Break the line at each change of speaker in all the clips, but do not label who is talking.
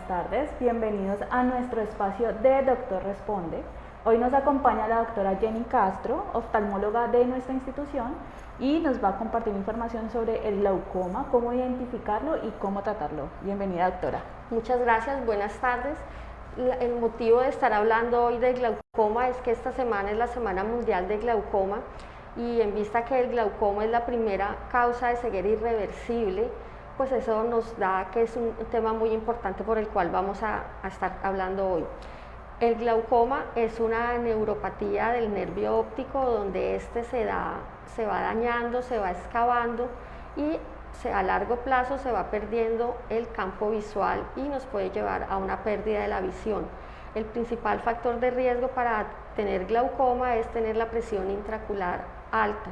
tardes, bienvenidos a nuestro espacio de Doctor Responde. Hoy nos acompaña la doctora Jenny Castro, oftalmóloga de nuestra institución, y nos va a compartir información sobre el glaucoma, cómo identificarlo y cómo tratarlo. Bienvenida, doctora.
Muchas gracias, buenas tardes. El motivo de estar hablando hoy del glaucoma es que esta semana es la Semana Mundial de Glaucoma y en vista que el glaucoma es la primera causa de ceguera irreversible, pues eso nos da que es un tema muy importante por el cual vamos a estar hablando hoy. El glaucoma es una neuropatía del nervio óptico donde este se va dañando, se va excavando y a largo plazo se va perdiendo el campo visual y nos puede llevar a una pérdida de la visión. El principal factor de riesgo para tener glaucoma es tener la presión intraocular alta.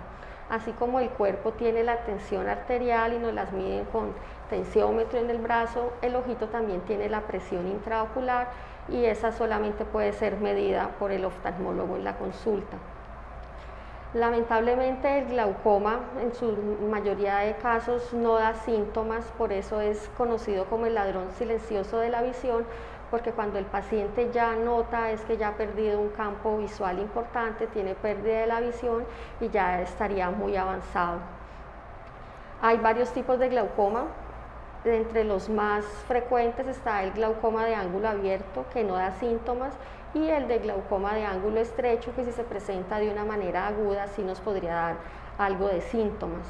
Así como el cuerpo tiene la tensión arterial y nos las miden con tensiómetro en el brazo, el ojito también tiene la presión intraocular y esa solamente puede ser medida por el oftalmólogo en la consulta. Lamentablemente el glaucoma en su mayoría de casos no da síntomas, por eso es conocido como el ladrón silencioso de la visión, porque cuando el paciente ya nota es que ya ha perdido un campo visual importante, tiene pérdida de la visión y ya estaría muy avanzado. Hay varios tipos de glaucoma. Entre los más frecuentes está el glaucoma de ángulo abierto, que no da síntomas, y el de glaucoma de ángulo estrecho, que si se presenta de una manera aguda sí nos podría dar algo de síntomas.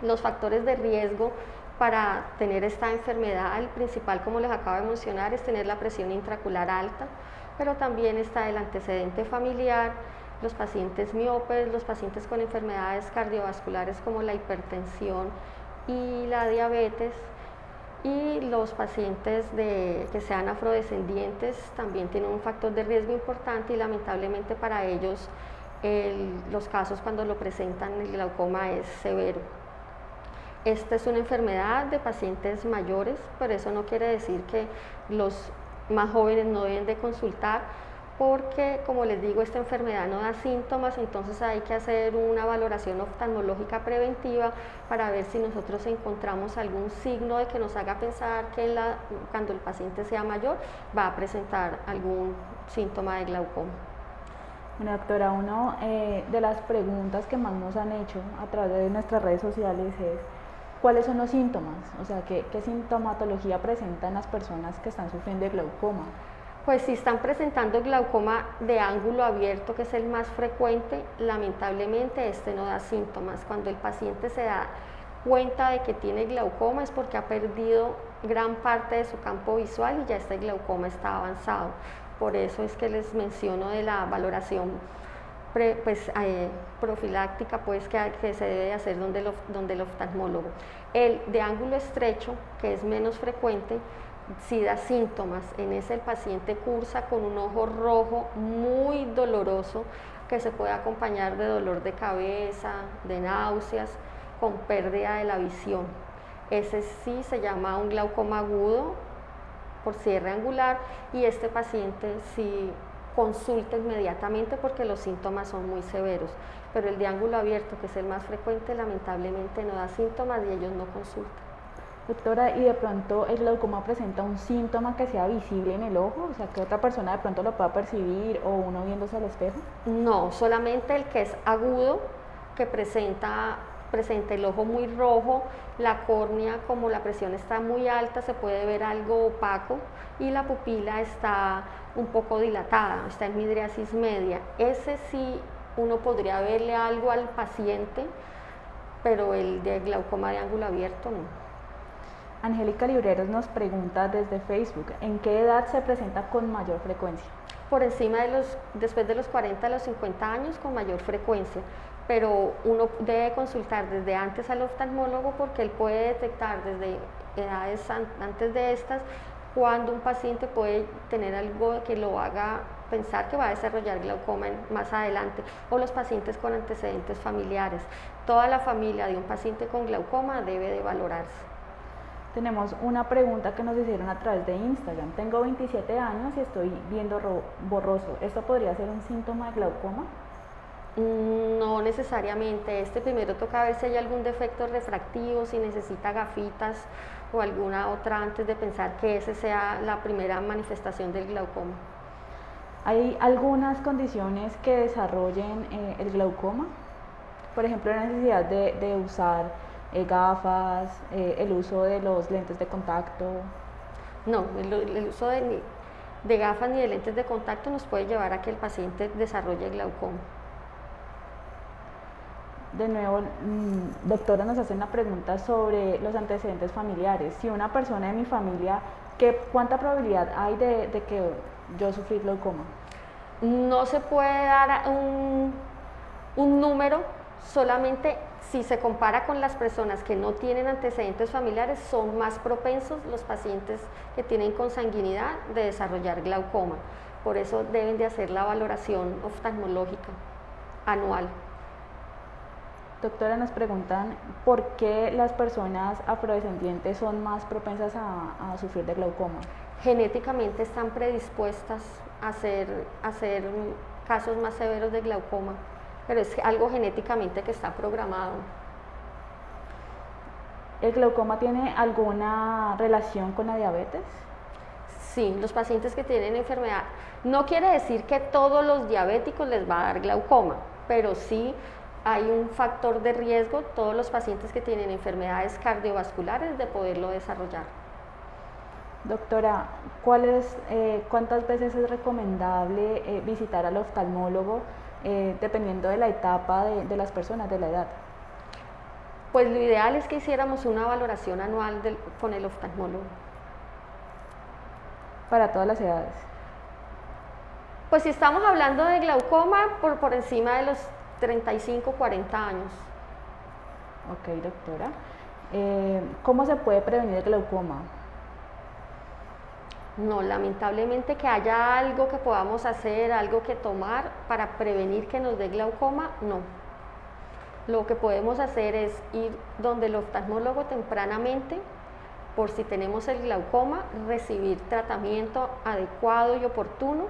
Los factores de riesgo para tener esta enfermedad, el principal, como les acabo de mencionar, es tener la presión intraocular alta, pero también está el antecedente familiar, los pacientes miopes, los pacientes con enfermedades cardiovasculares como la hipertensión y la diabetes, y los pacientes que sean afrodescendientes también tienen un factor de riesgo importante y lamentablemente para ellos los casos cuando lo presentan el glaucoma es severo. Esta es una enfermedad de pacientes mayores, pero eso no quiere decir que los más jóvenes no deben de consultar, porque como les digo, esta enfermedad no da síntomas, entonces hay que hacer una valoración oftalmológica preventiva para ver si nosotros encontramos algún signo de que nos haga pensar que cuando el paciente sea mayor va a presentar algún síntoma de glaucoma.
Bueno, doctora, una de las preguntas que más nos han hecho a través de nuestras redes sociales es ¿cuáles son los síntomas? O sea, ¿qué sintomatología presentan las personas que están sufriendo de glaucoma?
Pues si están presentando glaucoma de ángulo abierto, que es el más frecuente, lamentablemente este no da síntomas. Cuando el paciente se da cuenta de que tiene glaucoma es porque ha perdido gran parte de su campo visual y ya este glaucoma está avanzado. Por eso es que les menciono de la valoración profiláctica que se debe hacer donde el oftalmólogo. El de ángulo estrecho, que es menos frecuente, sí da síntomas. En ese el paciente cursa con un ojo rojo muy doloroso que se puede acompañar de dolor de cabeza, de náuseas, con pérdida de la visión. Ese sí se llama un glaucoma agudo por cierre angular y este paciente sí consulta inmediatamente porque los síntomas son muy severos, pero el de ángulo abierto, que es el más frecuente, lamentablemente no da síntomas y ellos no consultan.
Doctora, ¿y de pronto el glaucoma presenta un síntoma que sea visible en el ojo? O sea, que otra persona de pronto lo pueda percibir o uno viéndose al espejo.
No, solamente el que es agudo, que presenta el ojo muy rojo, la córnea, como la presión está muy alta, se puede ver algo opaco y la pupila está un poco dilatada, está en midriasis media. Ese sí uno podría verle algo al paciente, pero el de glaucoma de ángulo abierto no.
Angélica Libreros nos pregunta desde Facebook, ¿en qué edad se presenta con mayor frecuencia?
Por encima después de los 40 a los 50 años con mayor frecuencia, pero uno debe consultar desde antes al oftalmólogo porque él puede detectar desde edades antes de estas cuando un paciente puede tener algo que lo haga pensar que va a desarrollar glaucoma más adelante, o los pacientes con antecedentes familiares. Toda la familia de un paciente con glaucoma debe de valorarse.
Tenemos una pregunta que nos hicieron a través de Instagram. Tengo 27 años y estoy viendo borroso. ¿Esto podría ser un síntoma de glaucoma?
No necesariamente. Primero toca ver si hay algún defecto refractivo, si necesita gafitas o alguna otra antes de pensar que esa sea la primera manifestación del glaucoma.
¿Hay algunas condiciones que desarrollen el glaucoma? Por ejemplo, la necesidad de usar gafas, el uso de los lentes de contacto.
No, el uso de gafas ni de lentes de contacto nos puede llevar a que el paciente desarrolle glaucoma.
De nuevo, doctora, nos hacen una pregunta sobre los antecedentes familiares. Si una persona de mi familia, ¿cuánta probabilidad hay de que yo sufrí glaucoma?
No se puede dar un número, solamente si se compara con las personas que no tienen antecedentes familiares, son más propensos los pacientes que tienen consanguinidad de desarrollar glaucoma. Por eso deben de hacer la valoración oftalmológica anual.
Doctora, nos preguntan por qué las personas afrodescendientes son más propensas a sufrir de glaucoma.
Genéticamente están predispuestas a hacer casos más severos de glaucoma, pero es algo genéticamente que está programado.
¿El glaucoma tiene alguna relación con la diabetes?
Sí, los pacientes que tienen enfermedad, no quiere decir que todos los diabéticos les va a dar glaucoma, pero sí hay un factor de riesgo, todos los pacientes que tienen enfermedades cardiovasculares, de poderlo desarrollar.
Doctora, ¿cuántas veces es recomendable visitar al oftalmólogo dependiendo de la etapa de las personas, de la edad?
Pues lo ideal es que hiciéramos una valoración anual con el oftalmólogo.
Para todas las edades.
Pues si estamos hablando de glaucoma, por encima de los 35, 40 años.
Ok, doctora. ¿Cómo se puede prevenir el glaucoma?
No, lamentablemente que haya algo que podamos hacer, algo que tomar para prevenir que nos dé glaucoma, no. Lo que podemos hacer es ir donde el oftalmólogo tempranamente, por si tenemos el glaucoma, recibir tratamiento adecuado y oportuno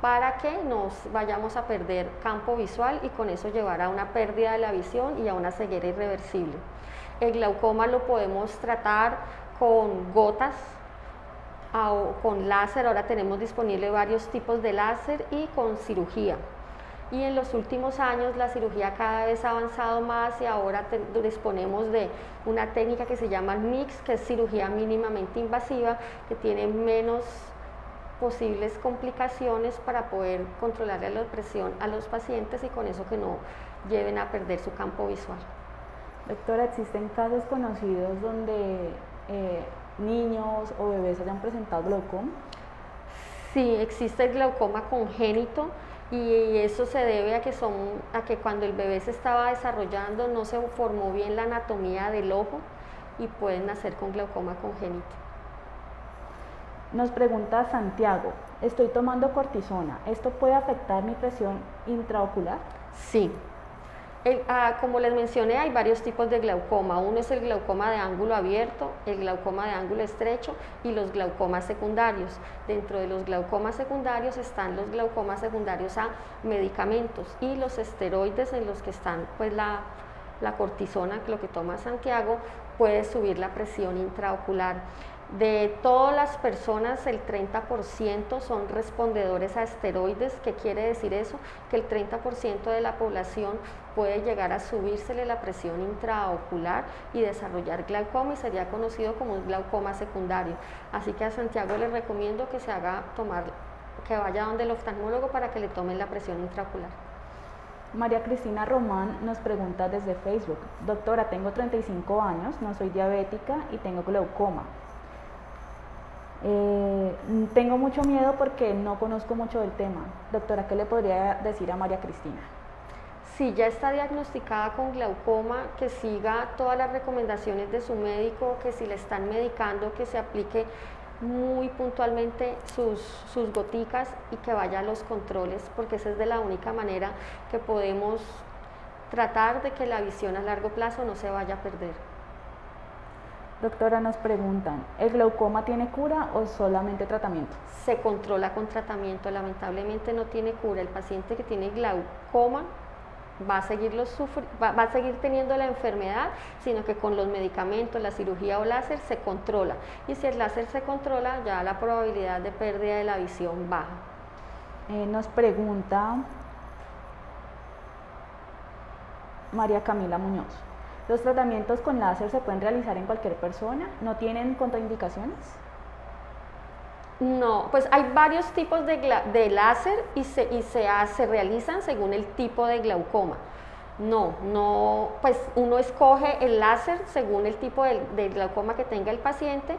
para que nos vayamos a perder campo visual y con eso llevar a una pérdida de la visión y a una ceguera irreversible. El glaucoma lo podemos tratar con gotas o con láser, ahora tenemos disponible varios tipos de láser, y con cirugía. Y en los últimos años la cirugía cada vez ha avanzado más y ahora disponemos de una técnica que se llama MIX, que es cirugía mínimamente invasiva, que tiene menos posibles complicaciones para poder controlar la presión a los pacientes y con eso que no lleven a perder su campo visual.
Doctora, ¿existen casos conocidos donde niños o bebés hayan presentado glaucoma?
Sí, existe el glaucoma congénito y eso se debe a que cuando el bebé se estaba desarrollando no se formó bien la anatomía del ojo y pueden nacer con glaucoma congénito.
Nos pregunta Santiago, estoy tomando cortisona, ¿esto puede afectar mi presión intraocular?
Sí. Como les mencioné, hay varios tipos de glaucoma. Uno es el glaucoma de ángulo abierto, el glaucoma de ángulo estrecho y los glaucomas secundarios. Dentro de los glaucomas secundarios están los glaucomas secundarios a medicamentos y los esteroides, en los que están pues la cortisona, lo que toma Santiago, puede subir la presión intraocular. De todas las personas, el 30% son respondedores a esteroides. ¿Qué quiere decir eso? Que el 30% de la población puede llegar a subírsele la presión intraocular y desarrollar glaucoma, y sería conocido como un glaucoma secundario. Así que a Santiago le recomiendo que que vaya donde el oftalmólogo para que le tomen la presión intraocular.
María Cristina Román nos pregunta desde Facebook, doctora, tengo 35 años, no soy diabética y tengo glaucoma. Tengo mucho miedo porque no conozco mucho del tema. Doctora, ¿qué le podría decir a María Cristina?
Si ya está diagnosticada con glaucoma, que siga todas las recomendaciones de su médico, que si le están medicando, que se aplique muy puntualmente sus goticas y que vaya a los controles, porque esa es de la única manera que podemos tratar de que la visión a largo plazo no se vaya a perder.
Doctora, nos preguntan, ¿el glaucoma tiene cura o solamente tratamiento?
Se controla con tratamiento, lamentablemente no tiene cura. El paciente que tiene glaucoma va a seguir teniendo la enfermedad, sino que con los medicamentos, la cirugía o láser se controla. Y si el láser se controla, ya la probabilidad de pérdida de la visión baja.
Nos pregunta María Camila Muñoz. ¿Los tratamientos con láser se pueden realizar en cualquier persona? ¿No tienen contraindicaciones?
No, pues hay varios tipos de láser y se realizan según el tipo de glaucoma. No, pues uno escoge el láser según el tipo de glaucoma que tenga el paciente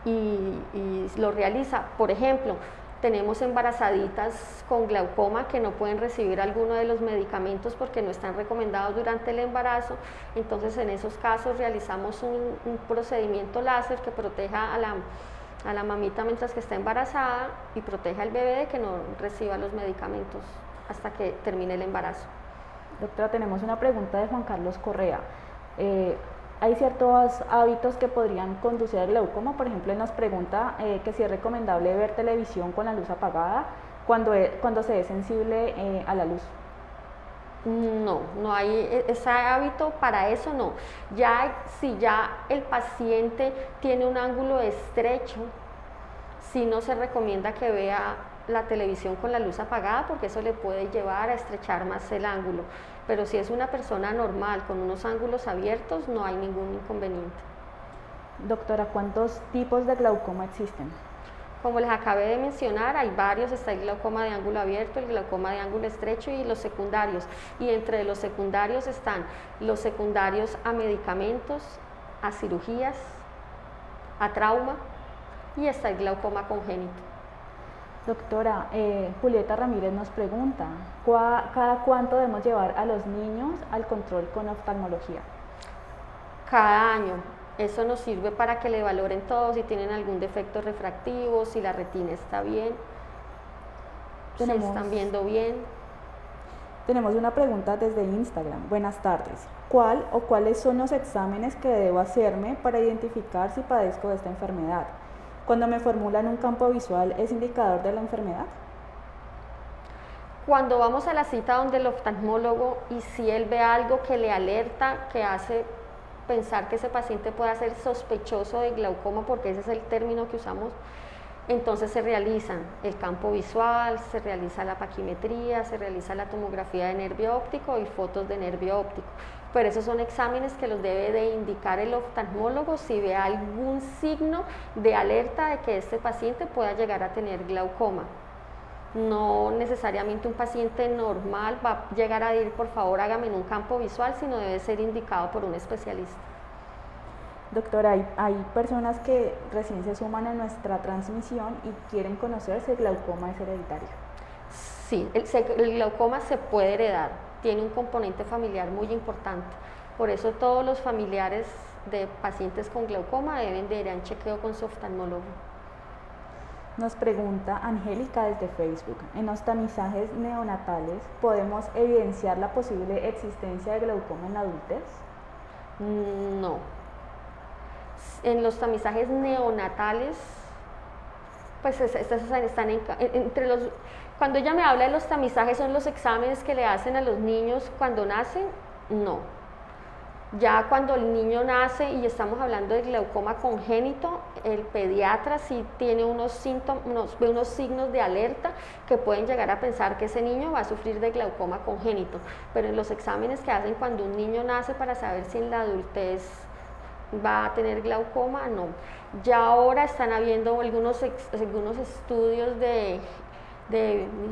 y lo realiza. Por ejemplo, tenemos embarazaditas con glaucoma que no pueden recibir alguno de los medicamentos porque no están recomendados durante el embarazo. Entonces, en esos casos realizamos un procedimiento láser que proteja a la mamita mientras que está embarazada y proteja al bebé de que no reciba los medicamentos hasta que termine el embarazo.
Doctora, tenemos una pregunta de Juan Carlos Correa. ¿Hay ciertos hábitos que podrían conducir al glaucoma? Por ejemplo, él nos pregunta que si es recomendable ver televisión con la luz apagada cuando se es sensible a la luz.
No hay ese hábito, para eso no. Si ya el paciente tiene un ángulo estrecho, sí no se recomienda que vea la televisión con la luz apagada porque eso le puede llevar a estrechar más el ángulo. Pero si es una persona normal con unos ángulos abiertos, no hay ningún inconveniente.
Doctora, ¿cuántos tipos de glaucoma existen?
Como les acabé de mencionar, hay varios, está el glaucoma de ángulo abierto, el glaucoma de ángulo estrecho y los secundarios. Y entre los secundarios están los secundarios a medicamentos, a cirugías, a trauma y está el glaucoma congénito.
Doctora, Julieta Ramírez nos pregunta, ¿cada cuánto debemos llevar a los niños al control con oftalmología?
Cada año. Eso nos sirve para que le valoren todo, si tienen algún defecto refractivo, si la retina está bien, si están viendo bien.
Tenemos una pregunta desde Instagram. Buenas tardes. ¿Cuál o cuáles son los exámenes que debo hacerme para identificar si padezco de esta enfermedad? Cuando me formulan un campo visual, ¿es indicador de la enfermedad?
Cuando vamos a la cita donde el oftalmólogo y si él ve algo que le alerta, que hace pensar que ese paciente pueda ser sospechoso de glaucoma, porque ese es el término que usamos, entonces se realizan el campo visual, se realiza la paquimetría, se realiza la tomografía de nervio óptico y fotos de nervio óptico. Pero esos son exámenes que los debe de indicar el oftalmólogo si ve algún signo de alerta de que este paciente pueda llegar a tener glaucoma. No necesariamente un paciente normal va a llegar a decir, por favor, hágame en un campo visual, sino debe ser indicado por un especialista.
Doctora, hay personas que recién se suman a nuestra transmisión y quieren conocer si el glaucoma es hereditario.
Sí, el glaucoma se puede heredar, tiene un componente familiar muy importante. Por eso todos los familiares de pacientes con glaucoma deben de ir a un chequeo con su oftalmólogo.
Nos pregunta Angélica desde Facebook, ¿en los tamizajes neonatales podemos evidenciar la posible existencia de glaucoma en la adultez?
No. En los tamizajes neonatales, pues están entre los... Cuando ella me habla de los tamizajes, son los exámenes que le hacen a los niños cuando nacen, no. Ya cuando el niño nace y estamos hablando de glaucoma congénito, el pediatra sí tiene unos signos de alerta que pueden llegar a pensar que ese niño va a sufrir de glaucoma congénito. Pero en los exámenes que hacen cuando un niño nace para saber si en la adultez va a tener glaucoma, no. Ya ahora están habiendo algunos estudios de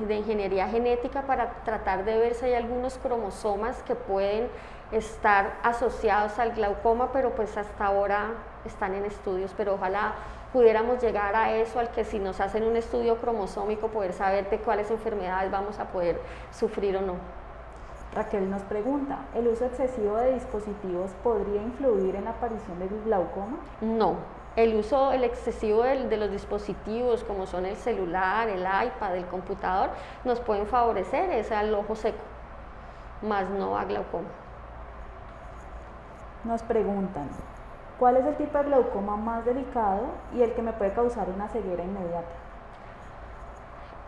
ingeniería genética para tratar de ver si hay algunos cromosomas que pueden estar asociados al glaucoma, pero pues hasta ahora están en estudios, pero ojalá pudiéramos llegar a eso, al que si nos hacen un estudio cromosómico poder saber de cuáles enfermedades vamos a poder sufrir o no.
Raquel nos pregunta, ¿el uso excesivo de dispositivos podría influir en la aparición del glaucoma?
No, el excesivo de los dispositivos como son el celular, el iPad, el computador, nos pueden favorecer es al ojo seco, más no a glaucoma.
Nos preguntan, ¿cuál es el tipo de glaucoma más delicado y el que me puede causar una ceguera inmediata?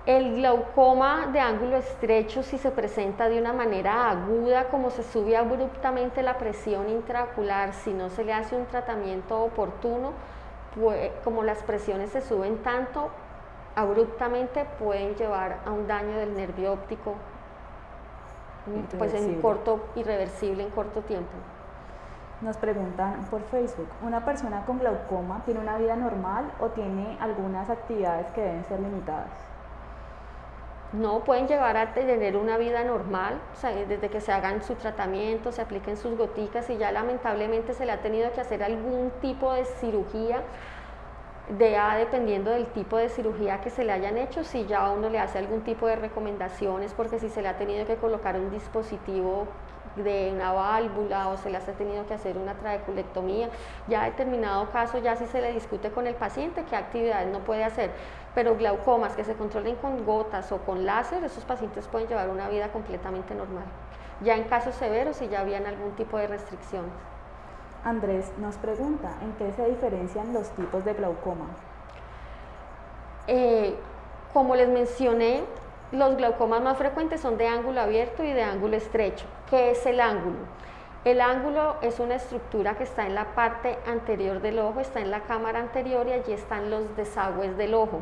El glaucoma de ángulo estrecho, si se presenta de una manera aguda, como se sube abruptamente la presión intraocular, si no se le hace un tratamiento oportuno, como las presiones se suben tanto abruptamente, pueden llevar a un daño del nervio óptico, pues irreversible en corto tiempo.
Nos preguntan por Facebook, ¿una persona con glaucoma tiene una vida normal o tiene algunas actividades que deben ser limitadas?
No, pueden llegar a tener una vida normal, o sea, desde que se hagan su tratamiento, se apliquen sus goticas y ya lamentablemente se le ha tenido que hacer algún tipo de cirugía, dependiendo del tipo de cirugía que se le hayan hecho, si ya uno le hace algún tipo de recomendaciones, porque si se le ha tenido que colocar un dispositivo de una válvula o se le ha tenido que hacer una trabeculectomía, ya determinado caso ya si se le discute con el paciente qué actividades no puede hacer, pero glaucomas que se controlen con gotas o con láser, esos pacientes pueden llevar una vida completamente normal, ya en casos severos si ya habían algún tipo de restricciones.
Andrés nos pregunta, ¿en qué se diferencian los tipos de glaucoma?
Como les mencioné, los glaucomas más frecuentes son de ángulo abierto y de ángulo estrecho. ¿Qué es el ángulo? El ángulo es una estructura que está en la parte anterior del ojo, está en la cámara anterior y allí están los desagües del ojo.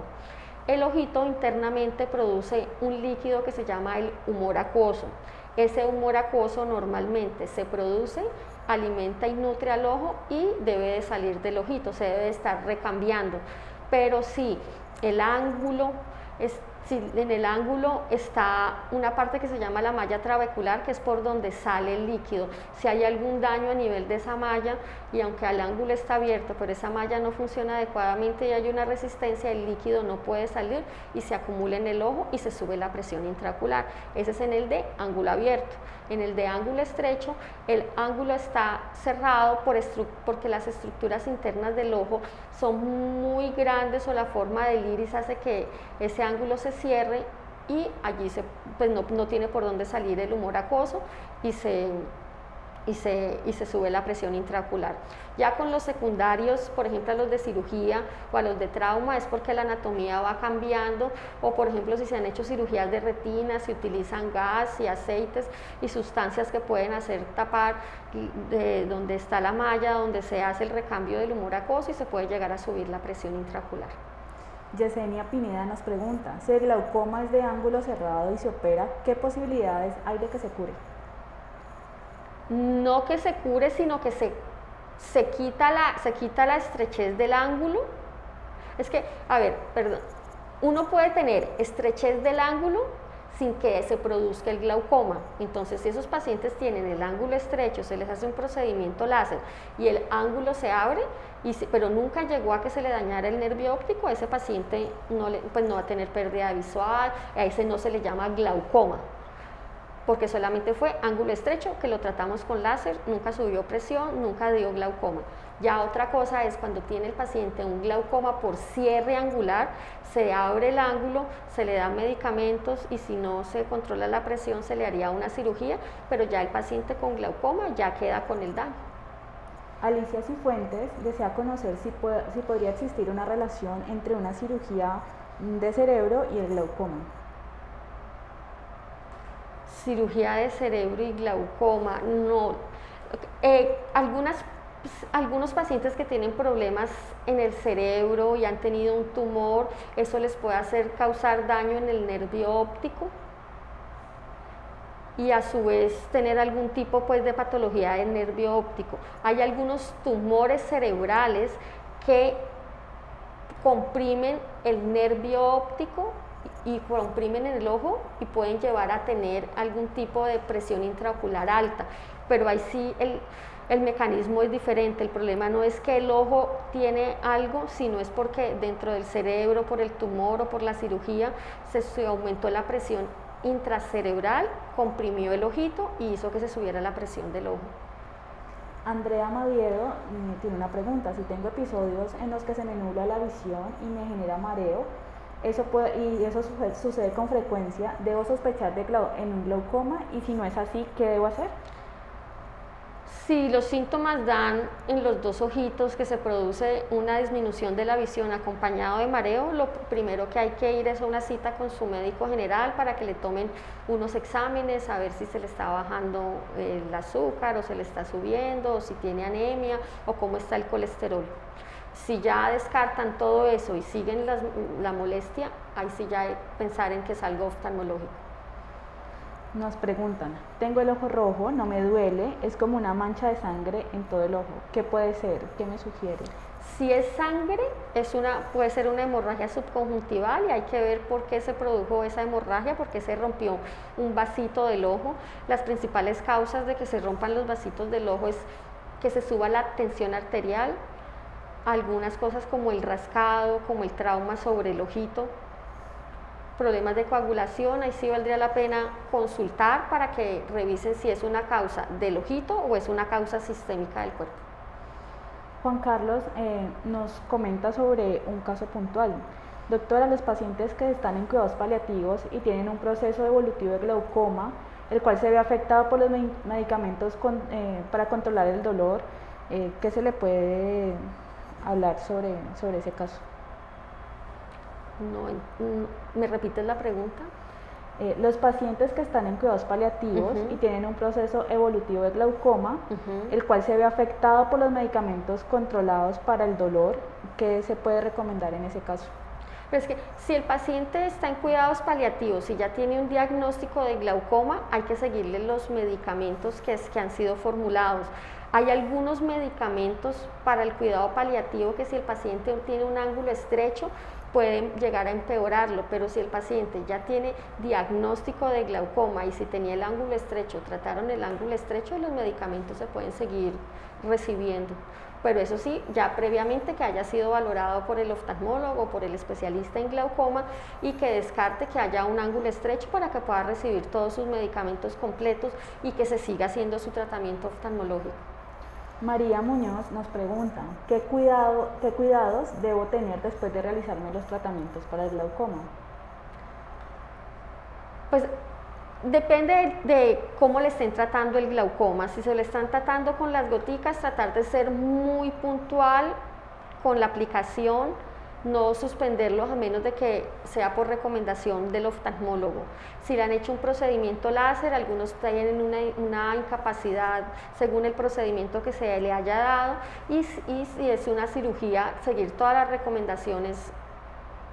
El ojito internamente produce un líquido que se llama el humor acuoso. Ese humor acuoso normalmente se produce, alimenta y nutre al ojo y debe de salir del ojito, se debe de estar recambiando. Pero si el ángulo si en el ángulo está una parte que se llama la malla trabecular, que es por donde sale el líquido. Si hay algún daño a nivel de esa malla, y aunque el ángulo está abierto, pero esa malla no funciona adecuadamente y hay una resistencia, el líquido no puede salir y se acumula en el ojo y se sube la presión intraocular. Ese es en el de ángulo abierto. En el de ángulo estrecho, el ángulo está cerrado porque las estructuras internas del ojo son muy grandes o la forma del iris hace que ese ángulo se cierre y allí pues no tiene por dónde salir el humor acuoso y se sube la presión intraocular. Ya con los secundarios, por ejemplo a los de cirugía o a los de trauma, es porque la anatomía va cambiando, o por ejemplo si se han hecho cirugías de retina, se utilizan gas y aceites y sustancias que pueden hacer tapar donde está la malla, donde se hace el recambio del humor acuoso y se puede llegar a subir la presión intraocular.
Yesenia Pineda nos pregunta, si el glaucoma es de ángulo cerrado y se opera, ¿qué posibilidades hay de que se cure?
No que se cure, sino que se quita la estrechez del ángulo. Es que, a ver, perdón, uno puede tener estrechez del ángulo sin que se produzca el glaucoma. Entonces, si esos pacientes tienen el ángulo estrecho, se les hace un procedimiento láser y el ángulo se abre, pero nunca llegó a que se le dañara el nervio óptico, a ese paciente pues no va a tener pérdida visual, a ese no se le llama glaucoma, porque solamente fue ángulo estrecho, que lo tratamos con láser, nunca subió presión, nunca dio glaucoma. Ya otra cosa es cuando tiene el paciente un glaucoma por cierre angular, se abre el ángulo, se le dan medicamentos y si no se controla la presión se le haría una cirugía, pero ya el paciente con glaucoma ya queda con el daño.
Alicia Cifuentes desea conocer si podría existir una relación entre una cirugía de cerebro y el glaucoma.
Cirugía de cerebro y glaucoma, no. Algunos pacientes que tienen problemas en el cerebro y han tenido un tumor, eso les puede causar daño en el nervio óptico y a su vez tener algún tipo pues de patología del nervio óptico. Hay algunos tumores cerebrales que comprimen el nervio óptico y comprimen en el ojo y pueden llevar a tener algún tipo de presión intraocular alta, pero ahí sí el mecanismo es diferente. El problema no es que el ojo tiene algo, sino es porque dentro del cerebro, por el tumor o por la cirugía, se aumentó la presión intracerebral, comprimió el ojito y hizo que se subiera la presión del ojo.
Andrea Maviedo tiene una pregunta, si tengo episodios en los que se me nubla la visión y me genera mareo, eso sucede con frecuencia, ¿debo sospechar en un glaucoma? Y si no es así, ¿qué debo hacer?
Si los síntomas dan en los dos ojitos que se produce una disminución de la visión acompañado de mareo, lo primero que hay que ir es a una cita con su médico general para que le tomen unos exámenes, a ver si se le está bajando el azúcar o se le está subiendo, o si tiene anemia o cómo está el colesterol. Si ya descartan todo eso y siguen la molestia, ahí sí ya hay que pensar en que es algo oftalmológico.
Nos preguntan, tengo el ojo rojo, no me duele, es como una mancha de sangre en todo el ojo. ¿Qué puede ser? ¿Qué me sugiere?
Si es sangre, puede ser una hemorragia subconjuntival y hay que ver por qué se produjo esa hemorragia, por qué se rompió un vasito del ojo. Las principales causas de que se rompan los vasitos del ojo es que se suba la tensión arterial, algunas cosas como el rascado, como el trauma sobre el ojito, problemas de coagulación. Ahí sí valdría la pena consultar para que revisen si es una causa del ojito o es una causa sistémica del cuerpo.
Juan Carlos nos comenta sobre un caso puntual. Doctora, los pacientes que están en cuidados paliativos y tienen un proceso evolutivo de glaucoma, el cual se ve afectado por los medicamentos para controlar el dolor, ¿qué se le puede hablar sobre ese caso?
¿Me repites la pregunta?
Los pacientes que están en cuidados paliativos y tienen un proceso evolutivo de glaucoma, el cual se ve afectado por los medicamentos controlados para el dolor, ¿qué se puede recomendar en ese caso?
Pero es que si el paciente está en cuidados paliativos y ya tiene un diagnóstico de glaucoma, hay que seguirle los medicamentos que han sido formulados. Hay algunos medicamentos para el cuidado paliativo que si el paciente tiene un ángulo estrecho, pueden llegar a empeorarlo, pero si el paciente ya tiene diagnóstico de glaucoma y si tenía el ángulo estrecho, trataron el ángulo estrecho, los medicamentos se pueden seguir recibiendo. Pero eso sí, ya previamente que haya sido valorado por el oftalmólogo, por el especialista en glaucoma y que descarte que haya un ángulo estrecho para que pueda recibir todos sus medicamentos completos y que se siga haciendo su tratamiento oftalmológico.
María Muñoz nos pregunta, ¿qué cuidados debo tener después de realizarme los tratamientos para el glaucoma?
Pues depende de cómo le estén tratando el glaucoma. Si se le están tratando con las goticas, tratar de ser muy puntual con la aplicación, no suspenderlos a menos de que sea por recomendación del oftalmólogo. Si le han hecho un procedimiento láser, algunos tienen una incapacidad según el procedimiento que se le haya dado, y si es una cirugía, seguir todas las recomendaciones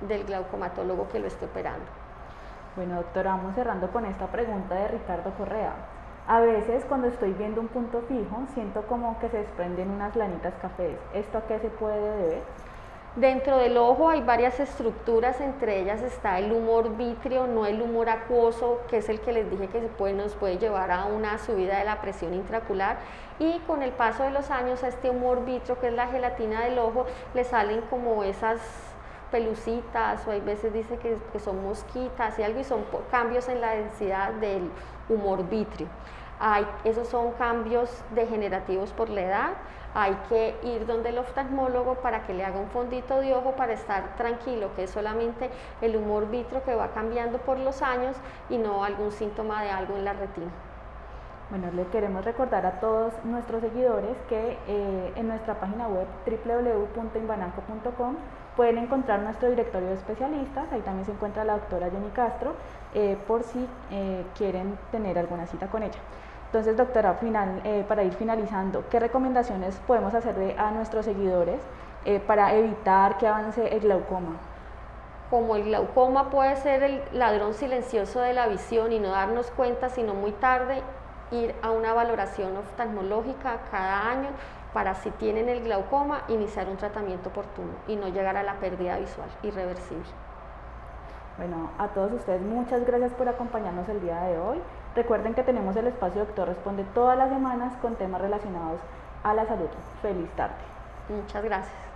del glaucomatólogo que lo esté operando.
Bueno, doctora, vamos cerrando con esta pregunta de Ricardo Correa. A veces cuando estoy viendo un punto fijo, siento como que se desprenden unas lanitas cafés. ¿Esto a qué se puede deber?
Dentro del ojo hay varias estructuras, entre ellas está el humor vítreo, no el humor acuoso, que es el que les dije que nos puede llevar a una subida de la presión intraocular, y con el paso de los años a este humor vítreo, que es la gelatina del ojo, le salen como esas pelucitas, o hay veces dice que son mosquitas y algo, y son cambios en la densidad del humor vítreo. Esos son cambios degenerativos por la edad. Hay que ir donde el oftalmólogo para que le haga un fondito de ojo para estar tranquilo, que es solamente el humor vítreo que va cambiando por los años y no algún síntoma de algo en la retina.
Bueno, le queremos recordar a todos nuestros seguidores que en nuestra página web www.inbananco.com pueden encontrar nuestro directorio de especialistas. Ahí también se encuentra la doctora Jenny Castro, por si quieren tener alguna cita con ella. Entonces, doctora, para ir finalizando, ¿qué recomendaciones podemos hacerle a nuestros seguidores para evitar que avance el glaucoma?
Como el glaucoma puede ser el ladrón silencioso de la visión y no darnos cuenta sino muy tarde, ir a una valoración oftalmológica cada año para, si tienen el glaucoma, iniciar un tratamiento oportuno y no llegar a la pérdida visual irreversible.
Bueno, a todos ustedes muchas gracias por acompañarnos el día de hoy. Recuerden que tenemos el espacio Doctor Responde todas las semanas con temas relacionados a la salud. Feliz tarde.
Muchas gracias.